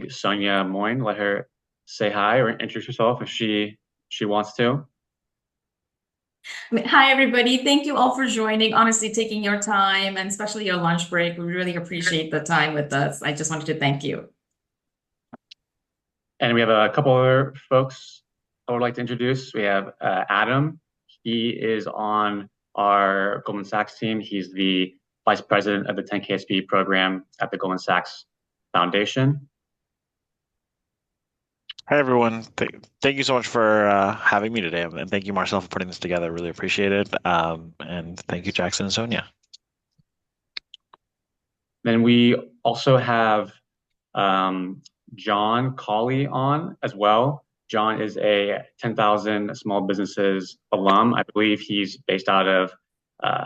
colleague, Sonia Moyne. Let her say hi or introduce herself if she wants to. Hi, everybody. Thank you all for joining. Honestly, taking your time and especially your lunch break. We really appreciate the time with us. I just wanted to thank you. And we have a couple other folks I would like to introduce. We have Adam. He is on our Goldman Sachs team. He's the vice president of the 10KSB program at the Goldman Sachs Foundation. Hi, everyone. Thank you so much for having me today. And thank you, Marcel, for putting this together. Really appreciate it. And thank you, Jackson and Sonia. Then we also have John Colley on as well. John is a 10,000 Small Businesses alum. I believe he's based out of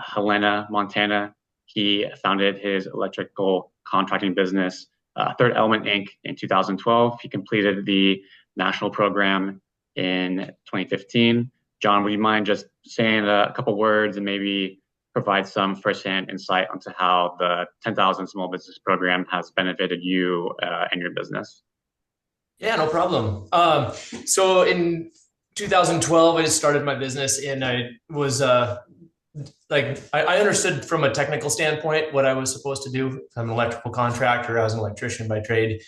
Helena, Montana. He founded his electrical contracting business, Third Element Inc. in 2012. He completed the national program in 2015. John, would you mind just saying a couple words and maybe provide some firsthand insight onto how the 10,000 Small Business Program has benefited you and your business? Yeah, no problem. So in 2012, I just started my business, and I was I understood from a technical standpoint what I was supposed to do. I'm an electrical contractor. I was an electrician by trade.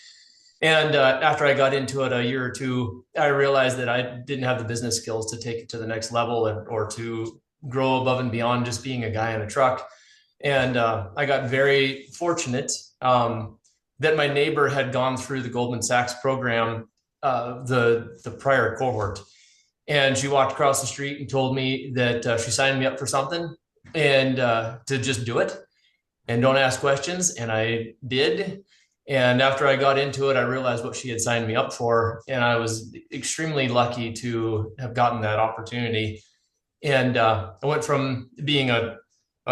And after I got into it a year or two, I realized that I didn't have the business skills to take it to the next level or to grow above and beyond just being a guy in a truck. And I got very fortunate that my neighbor had gone through the Goldman Sachs program, the prior cohort. And she walked across the street and told me that she signed me up for something and to just do it and don't ask questions. And I did. And after I got into it, I realized what she had signed me up for. And I was extremely lucky to have gotten that opportunity. And I went from being a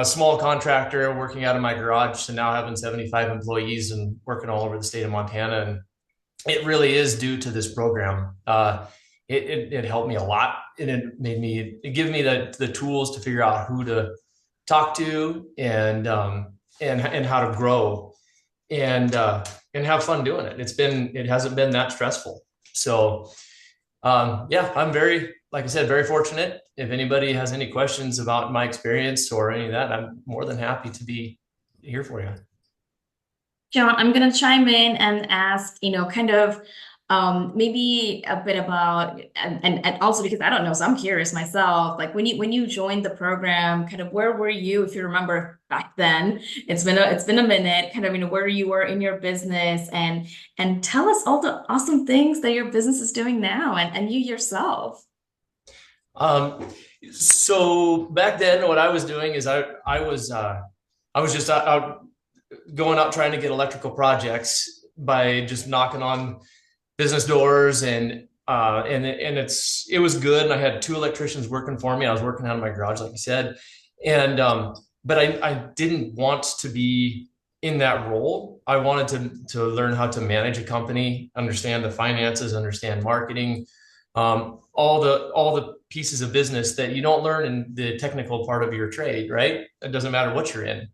small contractor working out of my garage to now having 75 employees and working all over the state of Montana. And it really is due to this program. It helped me a lot, and it gave me the tools to figure out who to talk to and how to grow and have fun doing it. It hasn't been that stressful. So yeah, I'm like I said, very fortunate. If anybody has any questions about my experience or any of that, I'm more than happy to be here for you. John, I'm going to chime in and ask, kind of maybe a bit about, and also because I don't know, so I'm curious myself, like when you joined the program, kind of where were you, if you remember back then? It's been a minute, kind of, where you were in your business and tell us all the awesome things that your business is doing now and you yourself. So back then, what I was doing is I was just out going out trying to get electrical projects by just knocking on business doors and it was good. And I had two electricians working for me. I was working out of my garage, like you said. And, but I didn't want to be in that role. I wanted to learn how to manage a company, understand the finances, understand marketing, all the pieces of business that you don't learn in the technical part of your trade, right? It doesn't matter what you're in.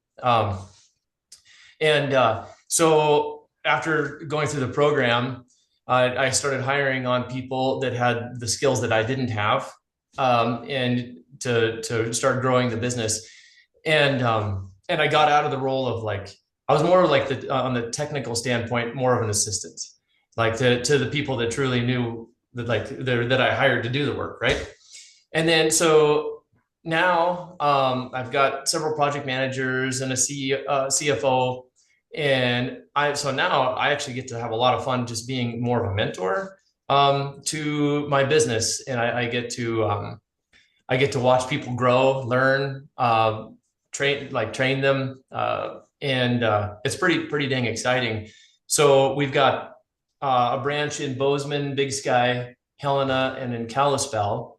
So after going through the program, I started hiring on people that had the skills that I didn't have, and to start growing the business. And I got out of the role of I was more like on the technical standpoint, more of an assistant, like to the people that truly knew that I hired to do the work, right? And then so now I've got several project managers and a CFO. And so now I actually get to have a lot of fun just being more of a mentor to my business, and I get to watch people grow, learn, train them, and it's pretty dang exciting. So we've got a branch in Bozeman, Big Sky, Helena, and in Kalispell,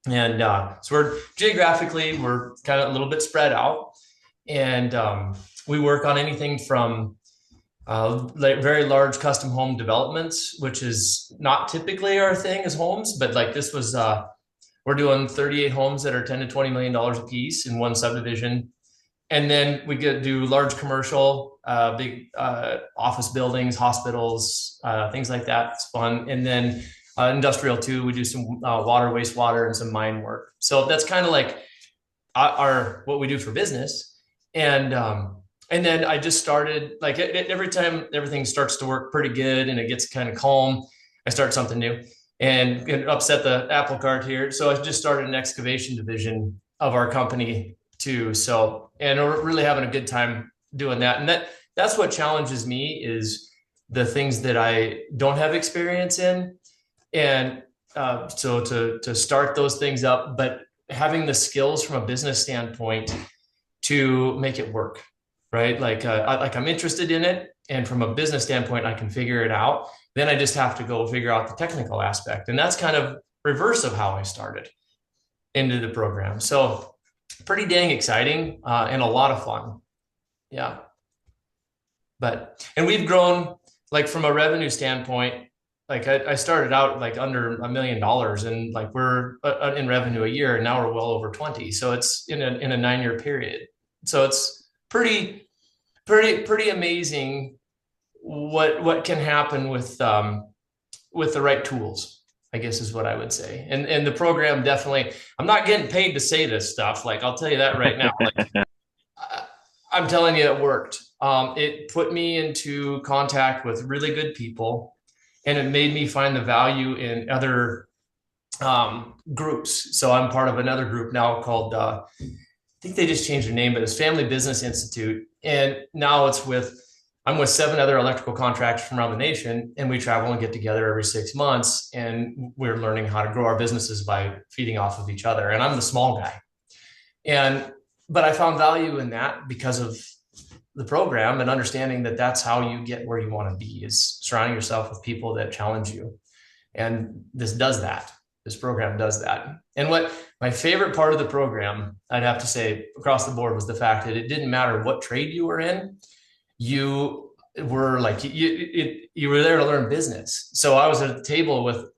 and so we're geographically kind of a little bit spread out, and we work on anything from very large custom home developments, which is not typically our thing as homes, but this was, we're doing 38 homes that are $10 to $20 million a piece in one subdivision. And then we get do large commercial, big office buildings, hospitals, things like that. It's fun. And then industrial too. We do some water, wastewater, and some mine work. So that's kind of like our what we do for business. And then I just started like every time everything starts to work pretty good and it gets kind of calm, I start something new and upset the apple cart here. So I just started an excavation division of our company too. So, and we're really having a good time doing that. And that's what challenges me is the things that I don't have experience in. And so to start those things up, but having the skills from a business standpoint to make it work, right? Like I'm interested in it, and from a business standpoint, I can figure it out. Then I just have to go figure out the technical aspect, and that's kind of reverse of how I started into the program. So pretty dang exciting and a lot of fun. Yeah. And we've grown like from a revenue standpoint, like I started out like under $1 million and like we're in revenue a year and now we're well over 20. So it's in a 9-year period. So it's pretty amazing what can happen with the right tools, I guess is what I would say. And the program definitely, I'm not getting paid to say this stuff. Like I'll tell you that right now. Like, I'm telling you, it worked. It put me into contact with really good people, and it made me find the value in other groups. So I'm part of another group now called, I think they just changed their name, but it's Family Business Institute. And now I'm with 7 other electrical contractors from around the nation, and we travel and get together every 6 months, and we're learning how to grow our businesses by feeding off of each other. And I'm the small guy. But I found value in that because of the program and understanding that that's how you get where you want to be, is surrounding yourself with people that challenge you. And this does that. This program does that. And what my favorite part of the program, I'd have to say across the board, was the fact that it didn't matter what trade you were in. You were like, you were there to learn business. So I was at a table with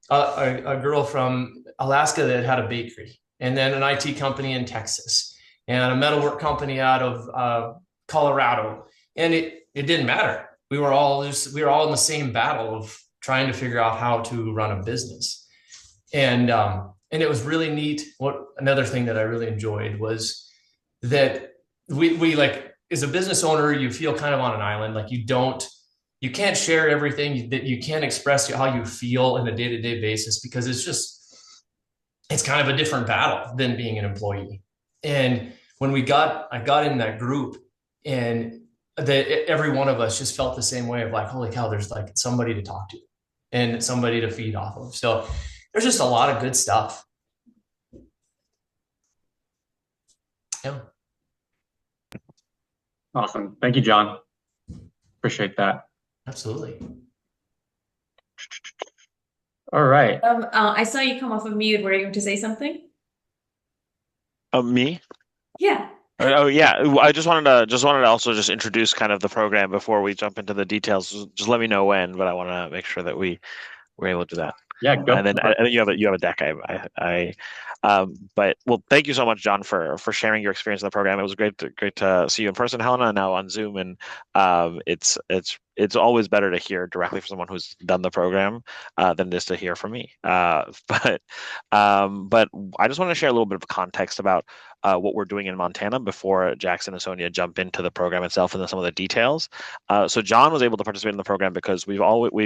a girl from Alaska that had a bakery, and then an IT company in Texas, and a metalwork company out of Colorado. And it didn't matter. We were all in the same battle of trying to figure out how to run a business. And it was really neat. Another thing that I really enjoyed was that we like, as a business owner, you feel kind of on an island. Like you can't share everything, that you can't express how you feel in a day-to-day basis, because it's kind of a different battle than being an employee. And when I got in that group, and every one of us just felt the same way of like, holy cow, there's like somebody to talk to and somebody to feed off of. So there's just a lot of good stuff. Yeah. Awesome. Thank you, John. Appreciate that. Absolutely. All right. I saw you come off of mute. Were you going to say something? Me? Yeah. Oh yeah, I just wanted to also just introduce kind of the program before we jump into the details. Just let me know when, but I want to make sure that we're able to do that. Yeah, go. And then you have a deck. But well, thank you so much, John, for sharing your experience in the program. It was great to see you in person, Helena, and now on Zoom. And it's always better to hear directly from someone who's done the program than it is to hear from me. But I just want to share a little bit of context about what we're doing in Montana before Jackson and Sonia jump into the program itself and then some of the details. So John was able to participate in the program because we've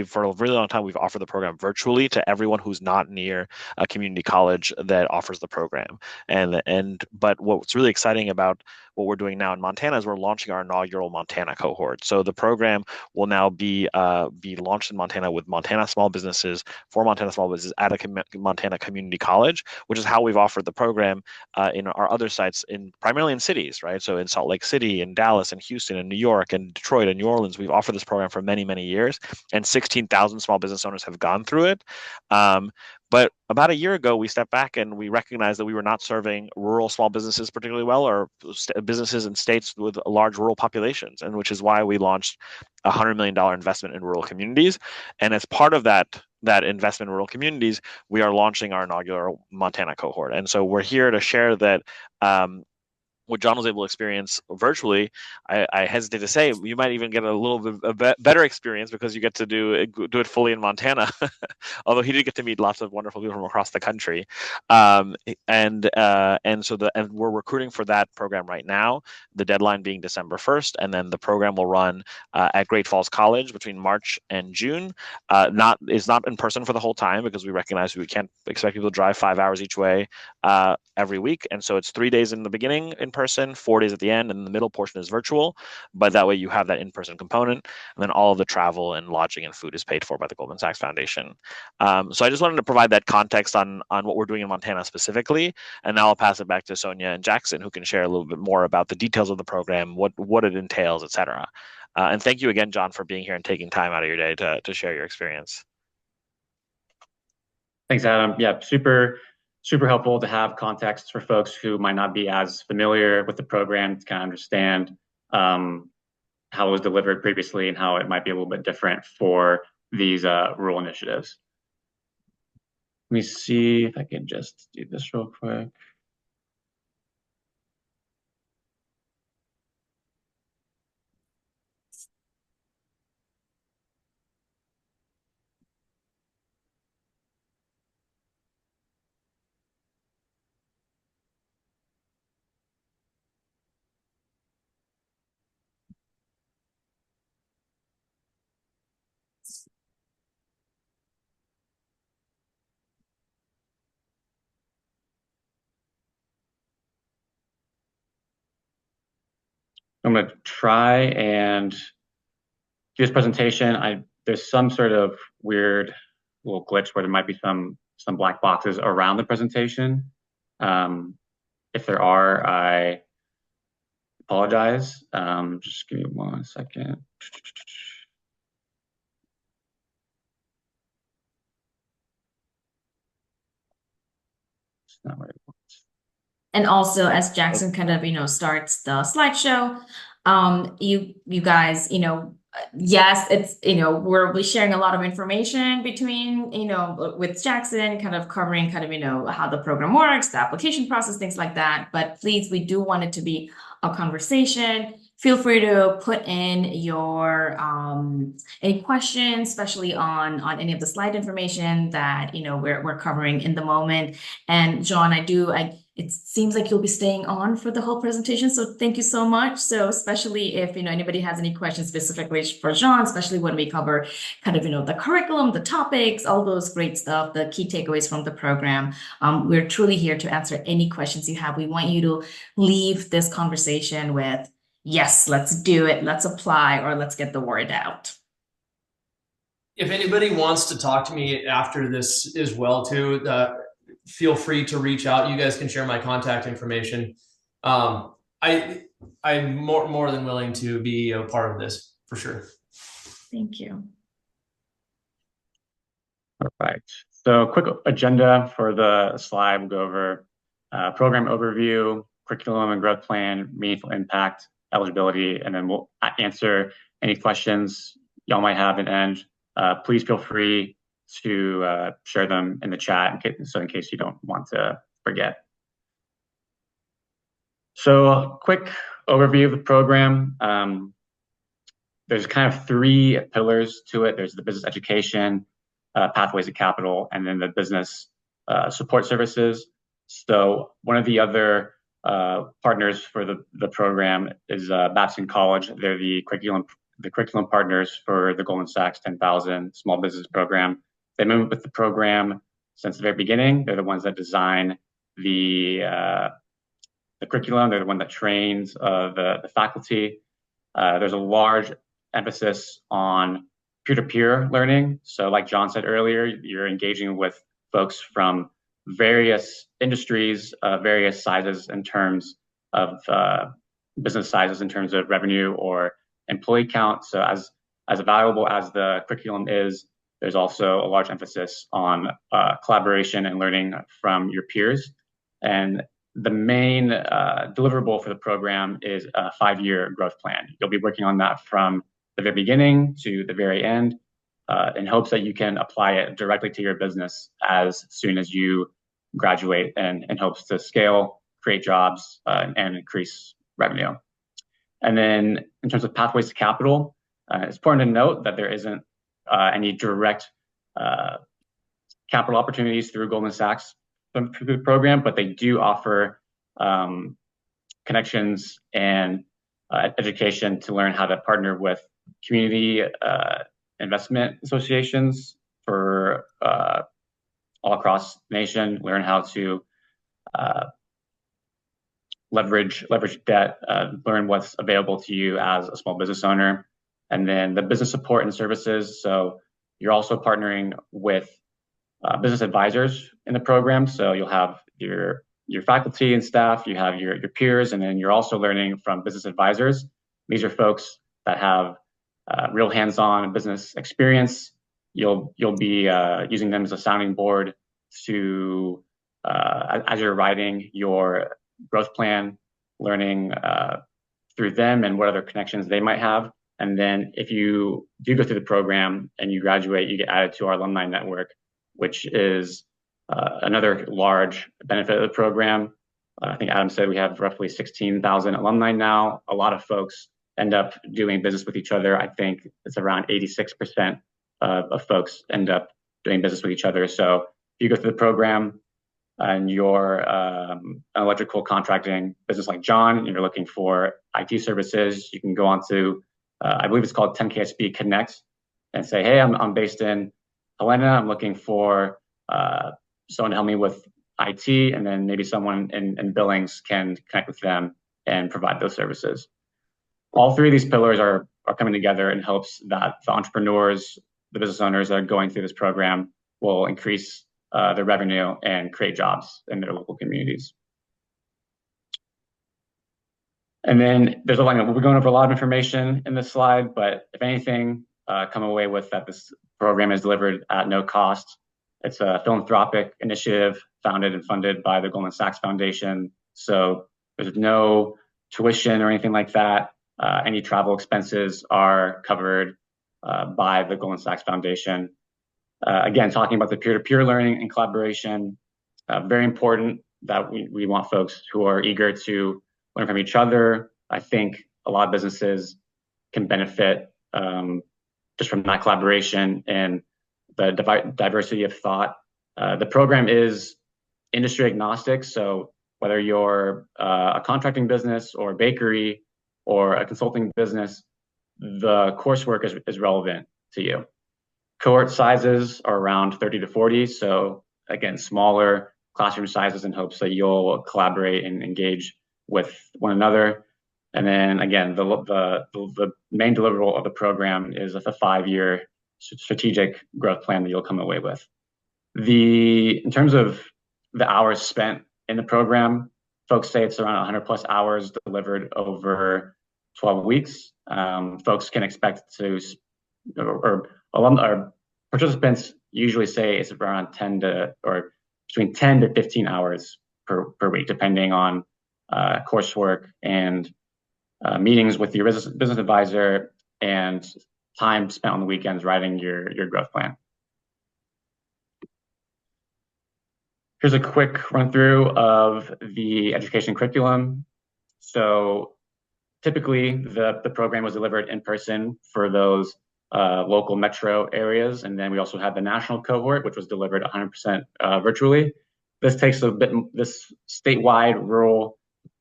for a really long time we've offered the program virtually to everyone who's not near a community college that offers the program. But what's really exciting about what we're doing now in Montana is we're launching our inaugural Montana cohort. So the program will now be launched in Montana with Montana small businesses for Montana small businesses at a Montana community college, which is how we've offered the program in our other sites, primarily in cities, right? So in Salt Lake City, in Dallas, and Houston, and New York, and Detroit, and New Orleans, we've offered this program for many, many years, and 16,000 small business owners have gone through it. But about a year ago, we stepped back and we recognized that we were not serving rural small businesses particularly well, or businesses in states with large rural populations, and which is why we launched a $100 million investment in rural communities. And as part of that investment in rural communities, we are launching our inaugural Montana cohort. And so we're here to share that what John was able to experience virtually, I hesitate to say you might even get a little bit better experience because you get to do it fully in Montana. Although he did get to meet lots of wonderful people from across the country, and we're recruiting for that program right now. The deadline being December 1st, and then the program will run at Great Falls College between March and June. Not in person for the whole time because we recognize we can't expect people to drive 5 hours each way every week, and so it's 3 days in the beginning in person, 4 days at the end, and the middle portion is virtual. But that way you have that in-person component, and then all of the travel and lodging and food is paid for by the Goldman Sachs Foundation. So I just wanted to provide that context on what we're doing in Montana specifically, and now I'll pass it back to Sonia and Jackson, who can share a little bit more about the details of the program, what it entails, etc. And thank you again, John, for being here and taking time out of your day to share your experience. Thanks, Adam. Yeah, super helpful to have context for folks who might not be as familiar with the program to kind of understand how it was delivered previously and how it might be a little bit different for these rural initiatives. Let me see if I can just do this real quick. I'm going to try and do this presentation. There's some sort of weird little glitch where there might be some black boxes around the presentation. If there are, I apologize. Just give me 1 second. It's not where it wants. And also, as Jackson kind of, starts the slideshow, you guys, yes, it's, we'll be sharing a lot of information between, with Jackson, kind of covering how the program works, the application process, things like that. But please, we do want it to be a conversation. Feel free to put in your any questions, especially on any of the slide information that we're covering in the moment. And John, it seems like you'll be staying on for the whole presentation, so thank you so much. So especially if anybody has any questions specifically for John, especially when we cover kind of the curriculum, the topics, all those great stuff, the key takeaways from the program. We're truly here to answer any questions you have. We want you to leave this conversation with, yes, let's do it, let's apply, or let's get the word out. If anybody wants to talk to me after this as well too, feel free to reach out. You guys can share my contact information. I'm more than willing to be a part of this for sure. Thank you. All right. So quick agenda for the slide. We'll go over program overview, curriculum and growth plan, meaningful impact, eligibility, and then we'll answer any questions y'all might have at the end. Please feel free to share them in the chat in case you don't want to forget. So a quick overview of the program. There's kind of 3 pillars to it. There's the business education, pathways to capital, and then the business support services. So one of the other partners for the program is Babson College. They're the curriculum partners for the Goldman Sachs 10,000 Small Business Program. They've been with the program since the very beginning. They're the ones that design the curriculum. They're the one that trains the faculty. There's a large emphasis on peer-to-peer learning. So like John said earlier, you're engaging with folks from various industries, various sizes in terms of business sizes, in terms of revenue or employee count. So as valuable as the curriculum is, there's also a large emphasis on collaboration and learning from your peers. And the main deliverable for the program is a 5-year growth plan. You'll be working on that from the very beginning to the very end in hopes that you can apply it directly to your business as soon as you graduate, and in hopes to scale create jobs and increase revenue. And then in terms of pathways to capital, it's important to note that there isn't any direct capital opportunities through Goldman Sachs program, but they do offer connections and education to learn how to partner with community investment associations for all across the nation, learn how to leverage debt, learn what's available to you as a small business owner, and then the business support and services. So you're also partnering with business advisors in the program. So you'll have your faculty and staff, you have your peers, and then you're also learning from business advisors. These are folks that have real hands-on business experience. You'll be using them as a sounding board to as you're writing your growth plan, learning through them and what other connections they might have. And then if you do go through the program and you graduate, you get added to our alumni network, which is another large benefit of the program. I think Adam said we have roughly 16,000 alumni now. A lot of folks end up doing business with each other. I think it's around 86% of folks end up doing business with each other. So if you go through the program and you're an electrical contracting business like John, and you're looking for IT services, you can go on to, I believe it's called 10KSB Connect, and say, hey, I'm based in Helena. I'm looking for someone to help me with IT, and then maybe someone in Billings can connect with them and provide those services. All three of these pillars are coming together and hopes that the entrepreneurs, the business owners that are going through this program will increase their revenue and create jobs in their local communities. And then there's a line, we're going over a lot of information in this slide, but if anything, come away with that this program is delivered at no cost. It's a philanthropic initiative founded and funded by the Goldman Sachs Foundation. So there's no tuition or anything like that. Any travel expenses are covered by the Goldman Sachs Foundation. Again, talking about the peer-to-peer learning and collaboration, very important that we want folks who are eager to learn from each other. I think a lot of businesses can benefit just from that collaboration and the diversity of thought. The program is industry agnostic, so whether you're a contracting business or a bakery or a consulting business, the coursework is relevant to you. Cohort sizes are around 30 to 40, so again, smaller classroom sizes in hopes that you'll collaborate and engage with one another. And then again, the main deliverable of the program is a 5-year strategic growth plan that you'll come away with. In terms of the hours spent in the program, folks say it's around 100 plus hours delivered over 12 weeks. Folks can expect to, or participants usually say it's around between 10 to 15 hours per week, depending on coursework and meetings with your business advisor and time spent on the weekends writing your growth plan. Here's a quick run through of the education curriculum. So typically the program was delivered in person for those local metro areas. And then we also had the national cohort, which was delivered 100% virtually. This statewide rural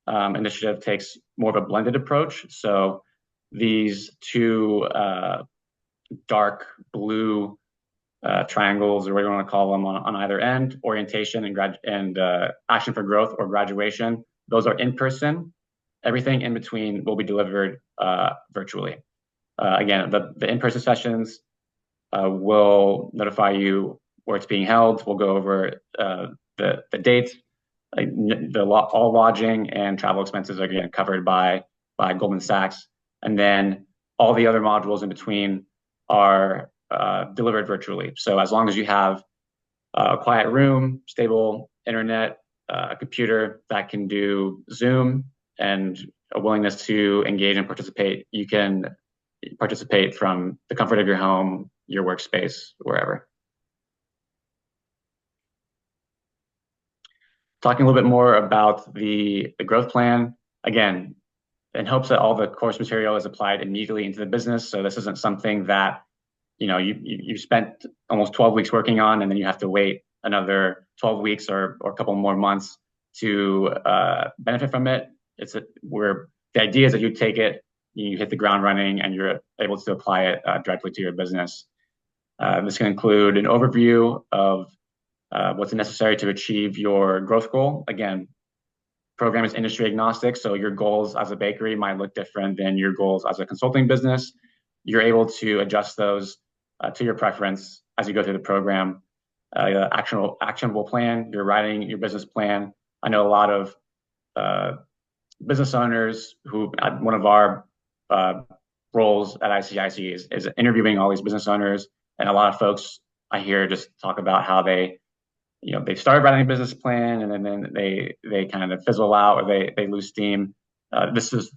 initiative takes more of a blended approach. So these two dark blue triangles, or what you want to call them, on either end, orientation and action for growth or graduation, those are in person. Everything in between will be delivered virtually. Again, the in-person sessions will notify you where it's being held. We'll go over the dates. All lodging and travel expenses are again covered by Goldman Sachs, and then all the other modules in between are delivered virtually. So as long as you have a quiet room, stable internet, a computer that can do Zoom, and a willingness to engage and participate, you can participate from the comfort of your home, your workspace, wherever. talking a little bit more about the growth plan. Again, in hopes that all the course material is applied immediately into the business. So this isn't something that you spent almost 12 weeks working on, and then you have to wait another 12 weeks or a couple more months to benefit from it. The idea is that you take it, you hit the ground running, and you're able to apply it directly to your business. This can include an overview of what's necessary to achieve your growth goal. Again, program is industry agnostic, so your goals as a bakery might look different than your goals as a consulting business. You're able to adjust those to your preference as you go through the program. Actionable plan, you're writing your business plan. I know a lot of business owners who, one of our roles at ICIC is interviewing all these business owners, and a lot of folks I hear just talk about how they started writing a business plan and then they kind of fizzle out, or they lose steam. This is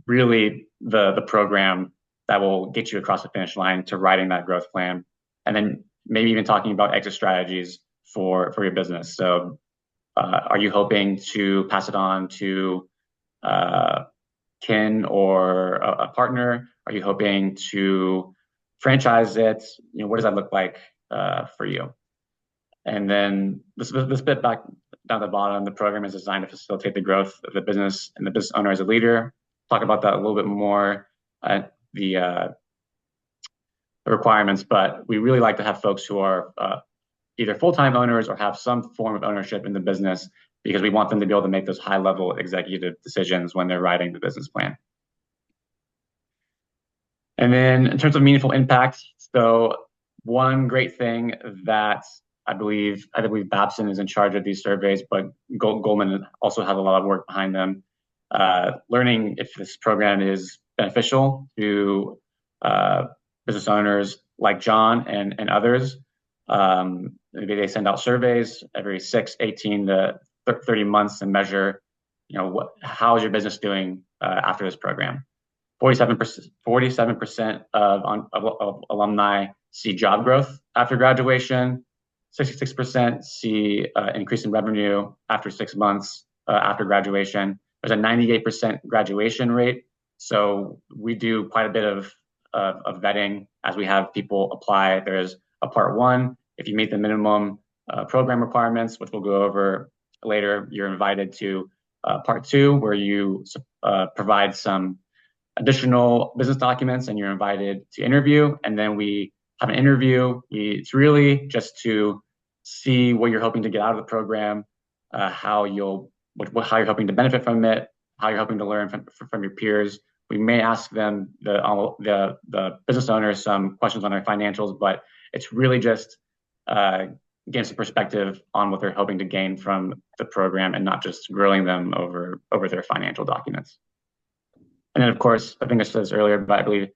really the program that will get you across the finish line to writing that growth plan, and then maybe even talking about exit strategies for your business. So are you hoping to pass it on to kin or a partner? Are you hoping to franchise it? What does that look like for you? And then this bit back down the bottom, the program is designed to facilitate the growth of the business and the business owner as a leader. Talk about that a little bit more, the requirements, but we really like to have folks who are either full-time owners or have some form of ownership in the business, because we want them to be able to make those high-level executive decisions when they're writing the business plan. And then in terms of meaningful impact, so one great thing that I believe Babson is in charge of these surveys, but Goldman also has a lot of work behind them. Learning if this program is beneficial to business owners like John and others. Maybe they send out surveys every 6, 18 to 30 months and measure, how is your business doing after this program. 47% of alumni see job growth after graduation. 66% see increase in revenue after 6 months after graduation. There's a 98% graduation rate. So we do quite a bit of vetting as we have people apply. There's a part 1. If you meet the minimum program requirements, which we'll go over later, you're invited to part 2, where you provide some additional business documents and you're invited to interview. And then we have an interview. It's really just to see what you're hoping to get out of the program, how you're hoping to benefit from it, how you're hoping to learn from your peers. We may ask them, the business owners, some questions on their financials, but it's really just getting some perspective on what they're hoping to gain from the program and not just grilling them over their financial documents. And then, of course, I think I said this earlier, but I believe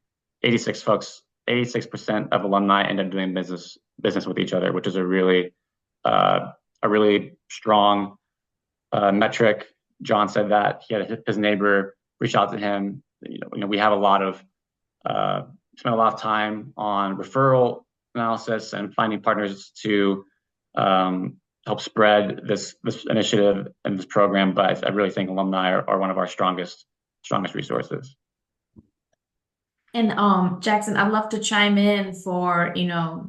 86% of alumni end up doing business with each other, which is a really strong metric. John said that he had his neighbor reach out to him. We have spent a lot of time on referral analysis and finding partners to help spread this initiative and this program. But I really think alumni are one of our strongest resources. And Jackson, I'd love to chime in for the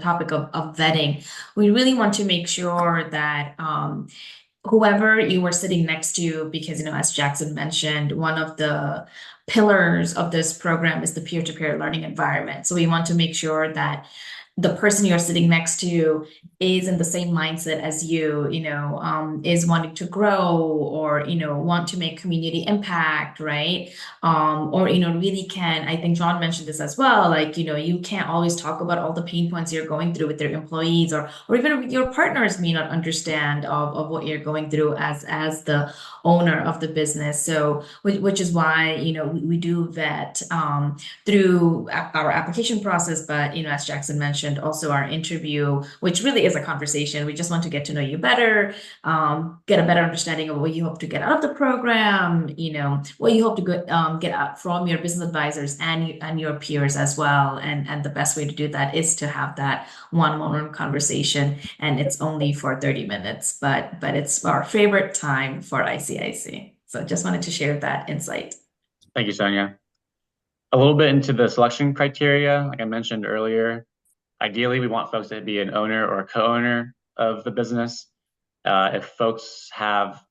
topic of vetting. We really want to make sure that whoever you are sitting next to, because as Jackson mentioned, one of the pillars of this program is the peer-to-peer learning environment. So we want to make sure that the person you're sitting next to is in the same mindset as you, is wanting to grow or, want to make community impact, right? Or, really can, I think John mentioned this as well, like, you can't always talk about all the pain points you're going through with your employees or even your partners may not understand of what you're going through as the owner of the business. So, which is why, we do vet through our application process, but, as Jackson mentioned, mentioned, also our interview, which really is a conversation. We just want to get to know you better, get a better understanding of what you hope to get out of the program, what you hope to get out from your business advisors and your peers as well. And the best way to do that is to have that one-on-one conversation, and it's only for 30 minutes, but it's our favorite time for ICIC. So just wanted to share that insight. Thank you, Sonia. A little bit into the selection criteria, like I mentioned earlier, ideally we want folks to be an owner or a co-owner of the business. If folks have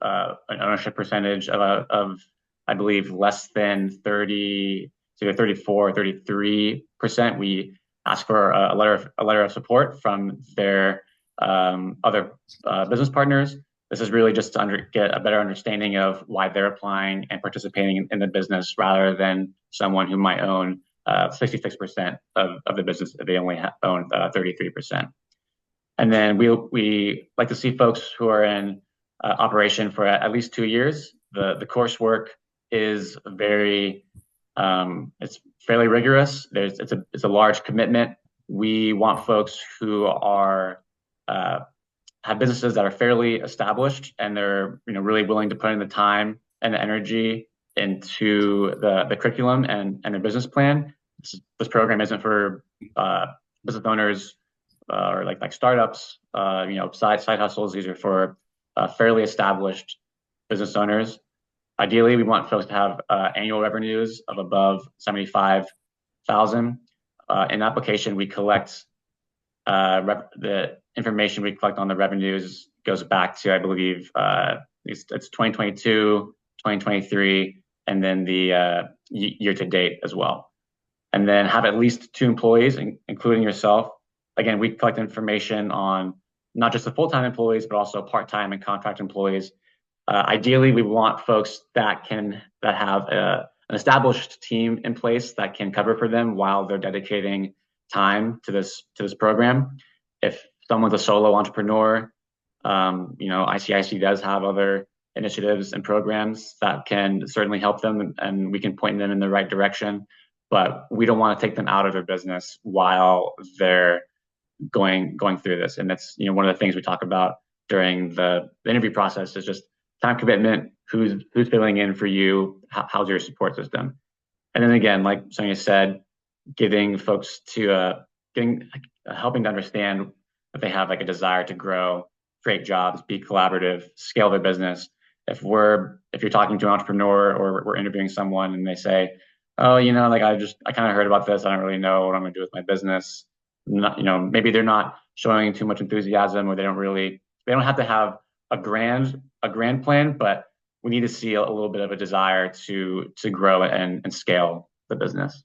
an ownership percentage of I believe less than 30, it's either 34 or 33%, we ask for a letter of support from their other business partners. This is really just to get a better understanding of why they're applying and participating in the business, rather than someone who might own 66% of the business if they only own 33%. And then we like to see folks who are in operation for at least 2 years. The coursework is it's fairly rigorous. It's a large commitment. We want folks who are have businesses that are fairly established, and they're really willing to put in the time and the energy into the curriculum and their business plan. This program isn't for business owners or like startups, side hustles. These are for fairly established business owners. Ideally, we want folks to have annual revenues of above 75,000. In application, we collect the information we collect on the revenues goes back to, I believe, it's 2022, 2023, and then the year to date as well. And then have at least 2 employees, including yourself. Again, we collect information on not just the full-time employees, but also part-time and contract employees. Ideally, we want folks that have an established team in place that can cover for them while they're dedicating time to this program. If someone's a solo entrepreneur, ICIC does have other initiatives and programs that can certainly help them, and we can point them in the right direction. But we don't want to take them out of their business while they're going through this. And that's one of the things we talk about during the interview process is just time commitment. Who's filling in for you? How's your support system? And then again, like Sonia said, giving folks helping to understand that they have like a desire to grow, create jobs, be collaborative, scale their business. If you're talking to an entrepreneur or we're interviewing someone and they say, oh, I kind of heard about this, I don't really know what I'm going to do with my business. Maybe they're not showing too much enthusiasm, or they don't have to have a grand plan, but we need to see a little bit of a desire to grow and scale the business.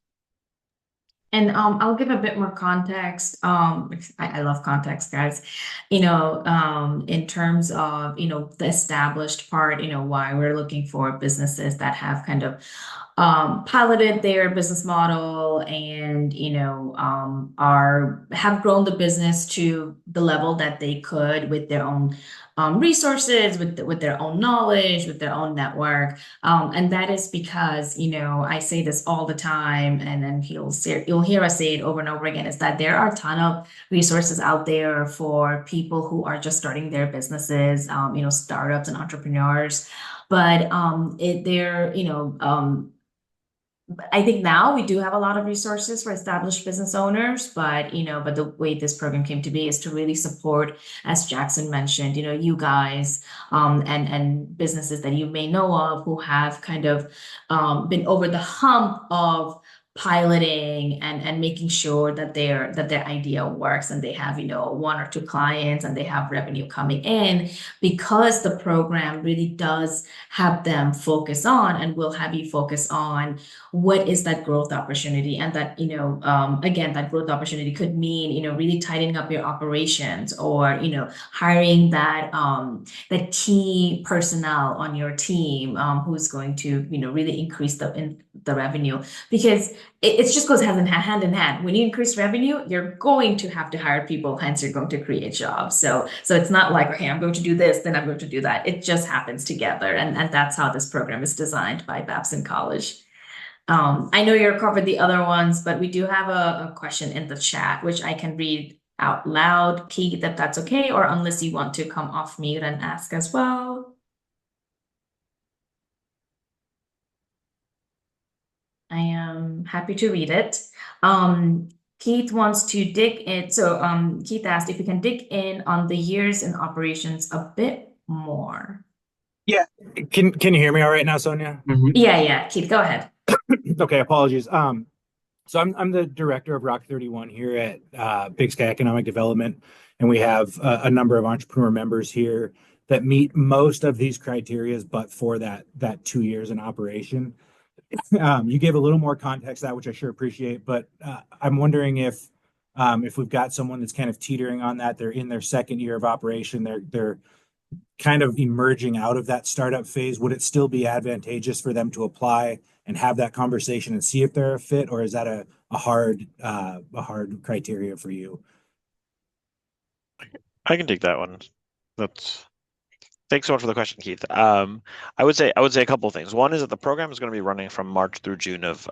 And I'll give a bit more context. I love context, guys. In terms of the established part, why we're looking for businesses that have kind of piloted their business model and have grown the business to the level that they could with their own resources, with their own knowledge, with their own network. And that is because, I say this all the time, and then you'll hear us say it over and over again, is that there are a ton of resources out there for people who are just starting their businesses, startups and entrepreneurs. But I think now we do have a lot of resources for established business owners, but the way this program came to be is to really support, as Jackson mentioned, you guys and businesses that you may know of who have kind of been over the hump of piloting and making sure that their idea works, and they have 1 or 2 clients and they have revenue coming in, because the program really does have them focus on, and will have you focus on, what is that growth opportunity. And that again, that growth opportunity could mean really tightening up your operations, or hiring that key personnel on your team who's going to really increase the revenue, because it just goes hand in hand. When you increase revenue, you're going to have to hire people, hence you're going to create jobs. So it's not like, okay, I'm going to do this, then I'm going to do that. It just happens together. And that's how this program is designed by Babson College. I know you covered the other ones, but we do have a question in the chat, which I can read out loud, Keith, if that's okay, or unless you want to come off mute and ask as well. I am happy to read it. Keith wants to dig in. So Keith asked if you can dig in on the years in operations a bit more. Yeah. Can you hear me all right now, Sonia? Yeah. Keith, go ahead. Okay, apologies. So I'm the director of Rock 31 here at Big Sky Economic Development, and we have a number of entrepreneur members here that meet most of these criterias, but for that 2 years in operation. You gave a little more context to that, which I sure appreciate, but I'm wondering if we've got someone that's kind of teetering on that, they're in their second year of operation, they're kind of emerging out of that startup phase, would it still be advantageous for them to apply and have that conversation and see if they're a fit, or is that a hard criteria for you? I can take that one. Thanks so much for the question, Keith. I would say a couple of things. One is that the program is going to be running from March through June of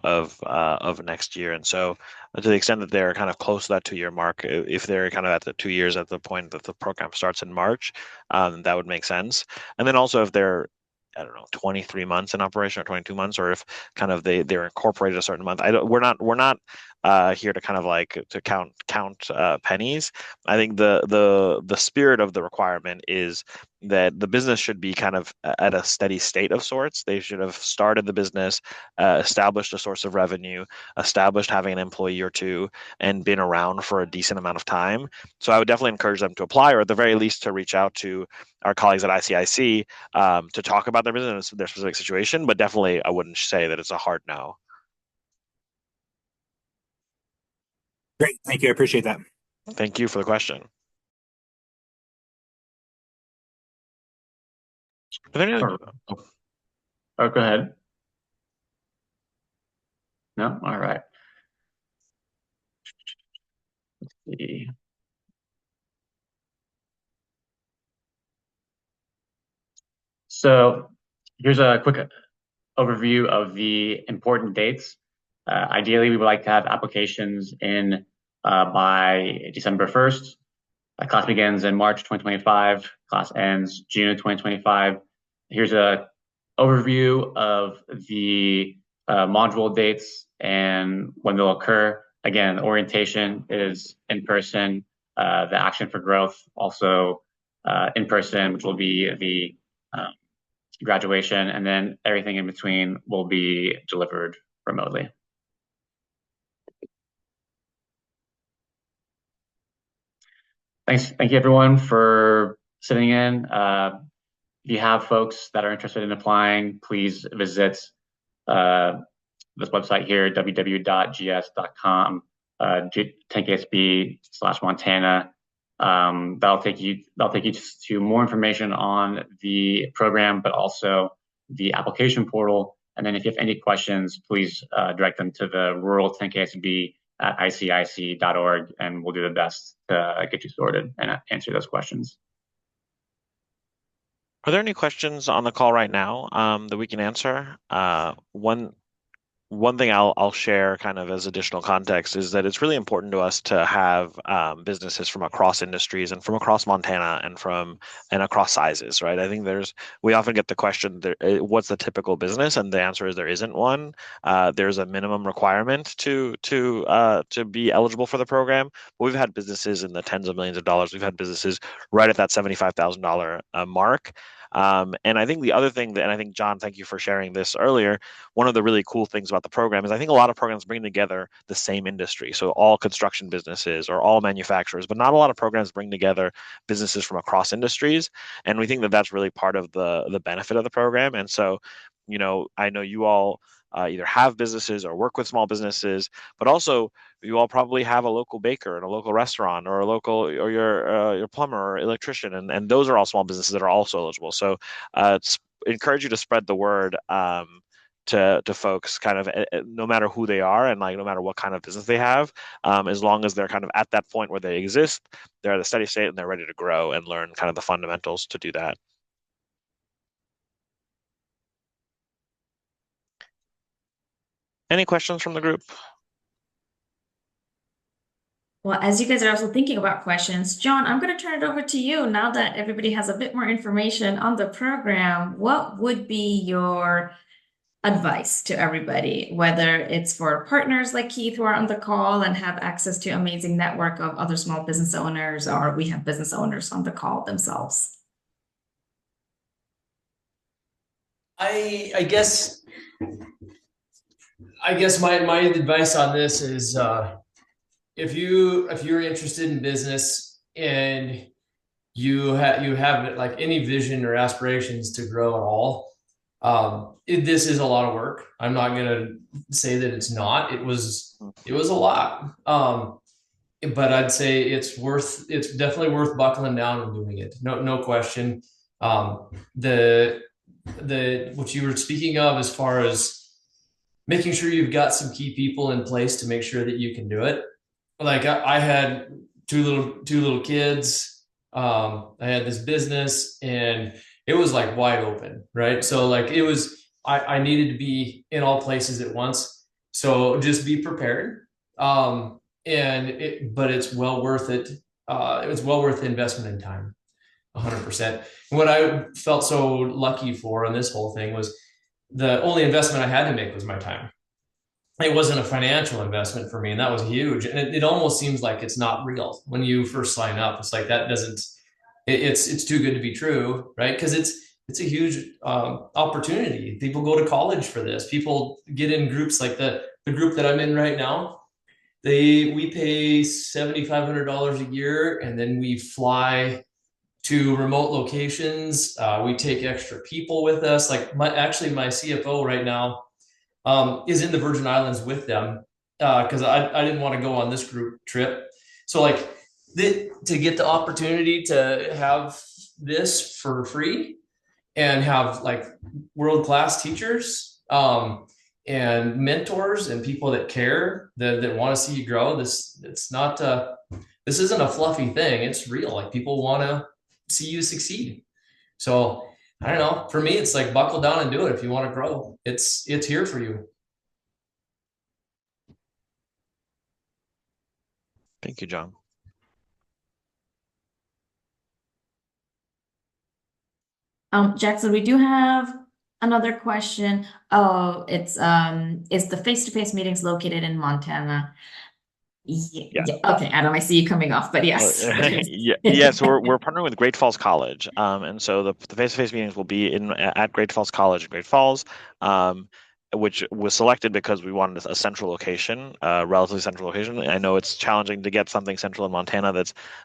next year, and so to the extent that they're kind of close to that 2 year mark, if they're kind of at the 2 years at the point that the program starts in March, that would make sense. And then also if they're, I don't know, 23 months in operation or 22 months, or if kind of they're incorporated a certain month. We're not here to kind of like to count pennies. I think the spirit of the requirement is that the business should be kind of at a steady state of sorts. They should have started the business, established a source of revenue, established having an employee or two, and been around for a decent amount of time. So I would definitely encourage them to apply, or at the very least to reach out to our colleagues at ICIC to talk about their business, their specific situation. But definitely, I wouldn't say that it's a hard no. Great, thank you. I appreciate that. Thank you for the question. Are there any Oh, go ahead. No? All right. Let's see. So here's a quick overview of the important dates. Ideally, we would like to have applications in by December 1st. Class begins in March 2025. Class ends June 2025. Here's a overview of the module dates and when they'll occur. Again, orientation is in person. The Action for Growth also in person, which will be the graduation, and then everything in between will be delivered remotely. Thank you everyone for sitting in. If you have folks that are interested in applying, please visit this website here, www.gs.com, 10KSB/Montana. That'll take you to more information on the program, but also the application portal. And then if you have any questions, please direct them to the rural 10KSB at icic.org, and we'll do the best to get you sorted and answer those questions. Are there any questions on the call right now that we can answer? One thing I'll share kind of as additional context is that it's really important to us to have businesses from across industries and from across Montana and across sizes, right? I think we often get the question, what's the typical business? And the answer is there isn't one. There's a minimum requirement to be eligible for the program. But we've had businesses in the tens of millions of dollars. We've had businesses right at that $75,000 mark. And I think the other thing and I think, John, thank you for sharing this earlier. One of the really cool things about the program is I think a lot of programs bring together the same industry. So all construction businesses or all manufacturers, but not a lot of programs bring together businesses from across industries. And we think that that's really part of the benefit of the program. And so, I know you all either have businesses or work with small businesses, but also you all probably have a local baker and a local restaurant or your plumber or electrician, and those are all small businesses that are also eligible. So encourage you to spread the word to folks, kind of no matter who they are and like no matter what kind of business they have, as long as they're kind of at that point where they exist, they're at a steady state and they're ready to grow and learn kind of the fundamentals to do that. Any questions from the group? Well, as you guys are also thinking about questions, John, I'm going to turn it over to you now that everybody has a bit more information on the program. What would be your advice to everybody, whether it's for partners like Keith who are on the call and have access to amazing network of other small business owners, or we have business owners on the call themselves? I guess my advice on this is if you're interested in business and you have like any vision or aspirations to grow at all, this is a lot of work. I'm not gonna say that it's not. It was a lot. But I'd say it's definitely worth buckling down and doing it. No question. The what you were speaking of as far as making sure you've got some key people in place to make sure that you can do it. Like I had two little kids. I had this business and it was like wide open, right? So like it was, I needed to be in all places at once. So just be prepared. But it's well worth it. It's well worth the investment in time, 100%. And what I felt so lucky for on this whole thing was the only investment I had to make was my time. It wasn't a financial investment for me, and that was huge. And it almost seems like it's not real when you first sign up. It's like that doesn't. It's too good to be true, right? Because it's a huge opportunity. People go to college for this. People get in groups like the group that I'm in right now. We pay $7,500 a year, and then we fly to remote locations. We take extra people with us. Like my CFO right now is in the Virgin Islands with them because I didn't want to go on this group trip. So like to get the opportunity to have this for free and have like world-class teachers and mentors and people that care, that want to see you grow. This isn't a fluffy thing. It's real. Like people want to see you succeed. So I don't know. For me, it's like buckle down and do it. If you want to grow, it's here for you. Thank you, John. Jackson, we do have another question. Oh, it's is the face-to-face meetings located in Montana? Yeah. Okay, Adam, I see you coming off, but yes. Yeah. So we're partnering with Great Falls College, and so the face-to-face meetings will be at Great Falls College in Great Falls, which was selected because we wanted a central location, relatively central location. I know it's challenging to get something central in Montana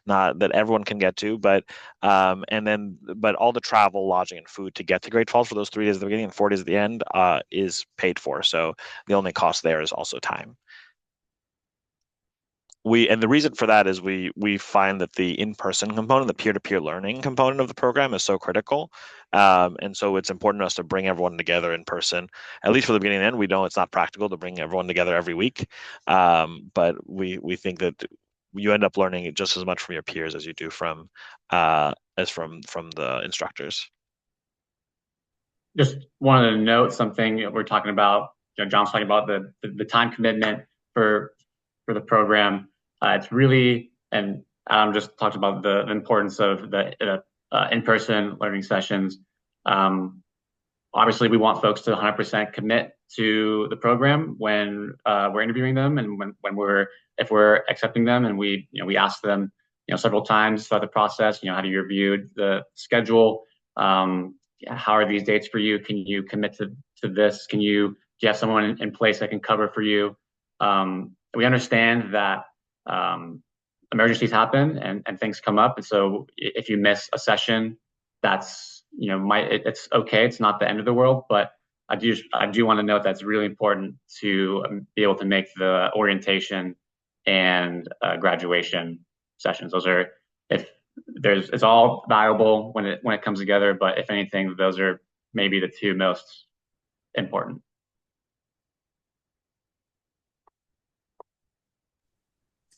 that everyone can get to, but all the travel, lodging, and food to get to Great Falls for those 3 days at the beginning and 4 days at the end is paid for. So the only cost there is also time. And the reason for that is we find that the in-person component, the peer-to-peer learning component of the program is so critical. And so it's important to us to bring everyone together in person, at least for the beginning and end. We know it's not practical to bring everyone together every week. But we think that you end up learning just as much from your peers as you do from the instructors. Just wanted to note something we're talking about. John's talking about the time commitment for the program. It's really, and Adam just talked about the importance of the in-person learning sessions. Obviously, we want folks to 100% commit to the program when we're interviewing them, and if we're accepting them, and we ask them several times throughout the process. Have you reviewed the schedule? How are these dates for you? Can you commit to this? Do you have someone in place that can cover for you? We understand that emergencies happen and things come up, and so if you miss a session, that's it's okay. It's not the end of the world, but I do want to note that it's really important to be able to make the orientation and graduation sessions. It's all valuable when it comes together, but if anything, those are maybe the 2 most important.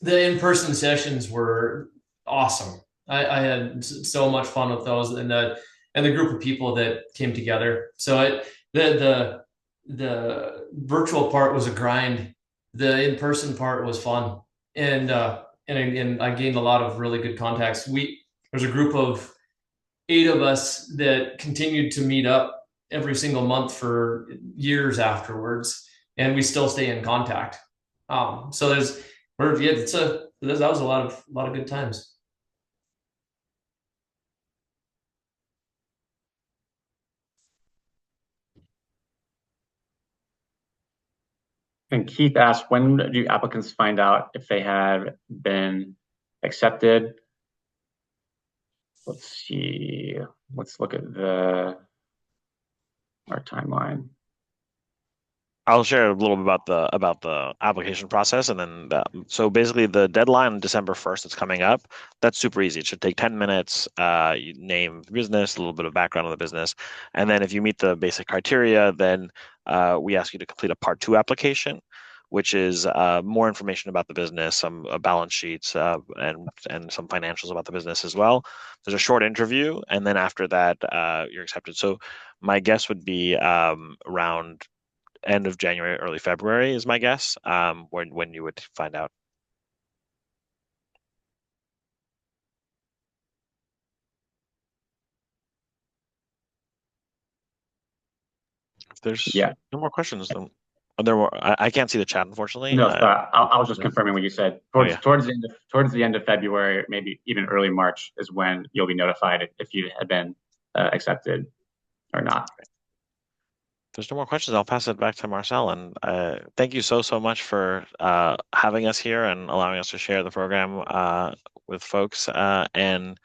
The in-person sessions were awesome. I had so much fun with those and the group of people that came together. So the the virtual part was a grind. The in-person part was fun, and I gained a lot of really good contacts. There's a group of 8 of us that continued to meet up every single month for years afterwards, and we still stay in contact. So that was a lot of good times. And Keith asked, when do applicants find out if they have been accepted? Let's see. Let's look at our timeline. I'll share a little bit about the application process, and then so basically the deadline on December 1st that's coming up, that's super easy. It should take 10 minutes. You name the business, a little bit of background on the business, and then if you meet the basic criteria, then we ask you to complete a Part 2 application, which is more information about the business, some balance sheets, and some financials about the business as well. There's a short interview, and then after that, you're accepted. So my guess would be around end of January, early February is my guess, when you would find out. If there's no more questions, then there were. I can't see the chat, unfortunately. No, sorry. I was just confirming what you said. Towards the end of February, maybe even early March, is when you'll be notified if you have been accepted or not. If there's no more questions, I'll pass it back to Marcel. And thank you so much for having us here and allowing us to share the program with folks. And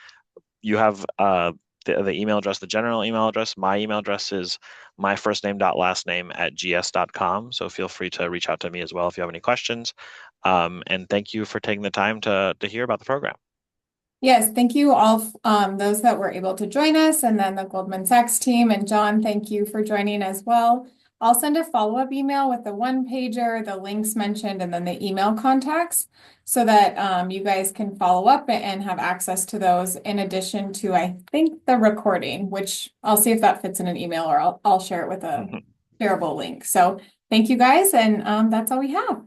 you have the email address, the general email address. My email address is myfirstname.lastname@gs.com. So feel free to reach out to me as well if you have any questions. And thank you for taking the time to hear about the program. Yes, thank you all, those that were able to join us, and then the Goldman Sachs team. And John, thank you for joining as well. I'll send a follow-up email with the one-pager, the links mentioned, and then the email contacts so that you guys can follow up and have access to those in addition to, I think, the recording, which I'll see if that fits in an email, or I'll share it with a shareable link. So thank you guys, and that's all we have.